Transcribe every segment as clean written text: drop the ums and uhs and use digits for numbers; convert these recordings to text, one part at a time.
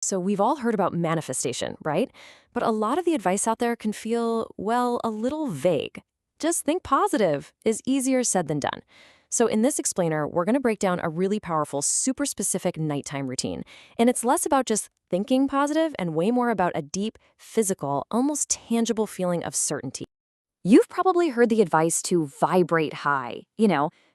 So we've all heard about manifestation, right? But a lot of the advice out there can feel, well, a little vague. Just think positive is easier said than done. So in this explainer, we're going to break down a really powerful, super specific nighttime routine. And it's less about just thinking positive and way more about a deep, physical, almost tangible feeling of certainty. You've probably heard the advice to vibrate high,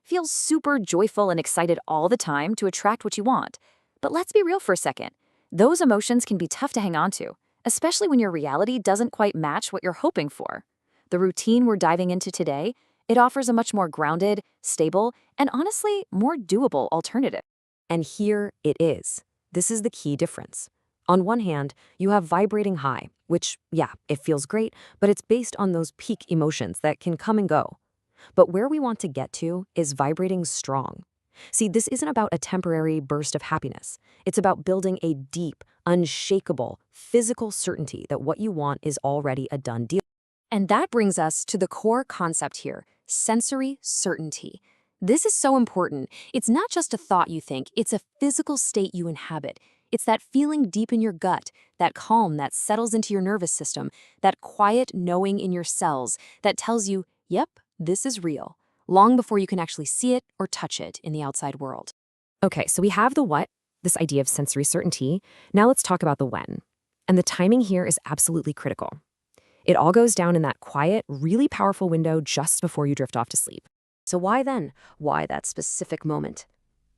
feel super joyful and excited all the time to attract what you want. But let's be real for a second. Those emotions can be tough to hang on to, especially when your reality doesn't quite match what you're hoping for. The routine we're diving into today, it offers a much more grounded, stable, and honestly, more doable alternative. And here it is. This is the key difference. On one hand, you have vibrating high, which, yeah, it feels great, but it's based on those peak emotions that can come and go. But where we want to get to is vibrating strong. See, this isn't about a temporary burst of happiness. It's about building a deep, unshakable, physical certainty that what you want is already a done deal. And that brings us to the core concept here, sensory certainty. This is so important. It's not just a thought you think, it's a physical state you inhabit. It's that feeling deep in your gut, that calm that settles into your nervous system, that quiet knowing in your cells that tells you, yep, this is real, long before you can actually see it or touch it in the outside world. Okay, so we have the what, this idea of sensory certainty. Now let's talk about the when. And the timing here is absolutely critical. It all goes down in that quiet, really powerful window just before you drift off to sleep. So why then? Why that specific moment?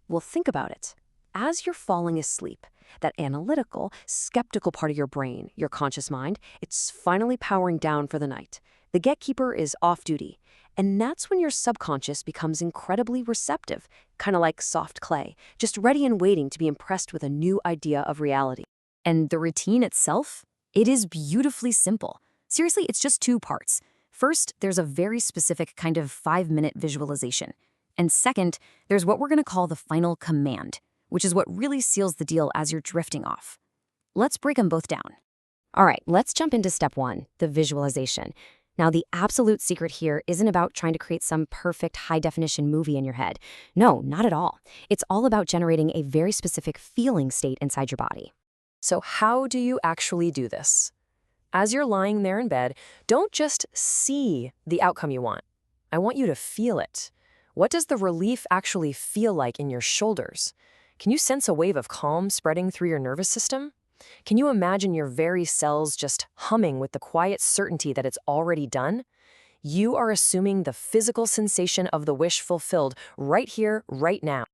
Well, think about it. As you're falling asleep, that analytical, skeptical part of your brain, your conscious mind, it's finally powering down for the night. The gatekeeper is off duty. And that's when your subconscious becomes incredibly receptive, kind of like soft clay, just ready and waiting to be impressed with a new idea of reality. And the routine itself? It is beautifully simple. Seriously, it's just two parts. First, there's a very specific kind of 5-minute visualization. And second, there's what we're going to call the final command, which is what really seals the deal as you're drifting off. Let's break them both down. All right, let's jump into step 1, the visualization. Now, the absolute secret here isn't about trying to create some perfect high-definition movie in your head. No, not at all. It's all about generating a very specific feeling state inside your body. So how do you actually do this? As you're lying there in bed, don't just see the outcome you want. I want you to feel it. What does the relief actually feel like in your shoulders? Can you sense a wave of calm spreading through your nervous system? Can you imagine your very cells just humming with the quiet certainty that it's already done? You are assuming the physical sensation of the wish fulfilled right here, right now.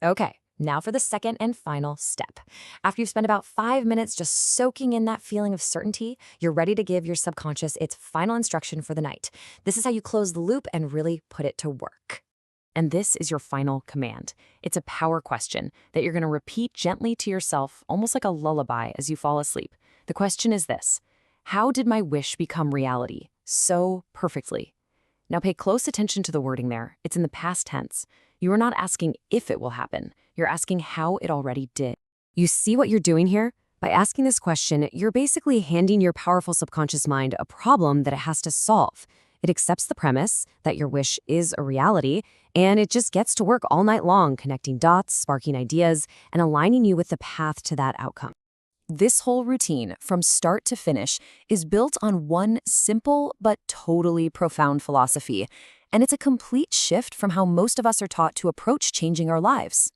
Okay, now for the second and final step. After you've spent about 5 minutes just soaking in that feeling of certainty, you're ready to give your subconscious its final instruction for the night. This is how you close the loop and really put it to work. And this is your final command. It's a power question that you're going to repeat gently to yourself, almost like a lullaby as you fall asleep. The question is this: how did my wish become reality so perfectly? Now pay close attention to the wording there. It's in the past tense. You are not asking if it will happen. You're asking how it already did. You see what you're doing here? By asking this question, you're basically handing your powerful subconscious mind a problem that it has to solve. It accepts the premise that your wish is a reality, and it just gets to work all night long, connecting dots, sparking ideas, and aligning you with the path to that outcome. This whole routine, from start to finish, is built on one simple but totally profound philosophy, and it's a complete shift from how most of us are taught to approach changing our lives.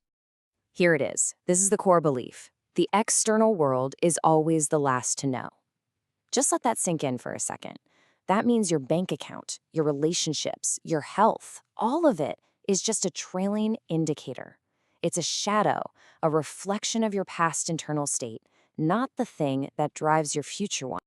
Here it is. This is the core belief. The external world is always the last to know. Just let that sink in for a second. That means your bank account, your relationships, your health, all of it is just a trailing indicator. It's a shadow, a reflection of your past internal state, not the thing that drives your future one.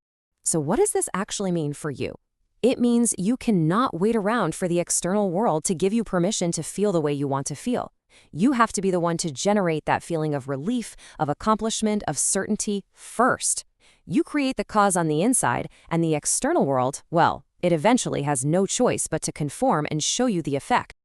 So what does this actually mean for you? It means you cannot wait around for the external world to give you permission to feel the way you want to feel. You have to be the one to generate that feeling of relief, of accomplishment, of certainty first. You create the cause on the inside, and the external world, well, it eventually has no choice but to conform and show you the effect.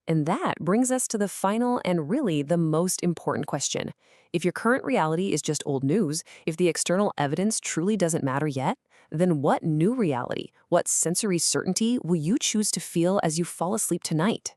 And that brings us to the final and really the most important question. If your current reality is just old news, if the external evidence truly doesn't matter yet, then what new reality, what sensory certainty will you choose to feel as you fall asleep tonight?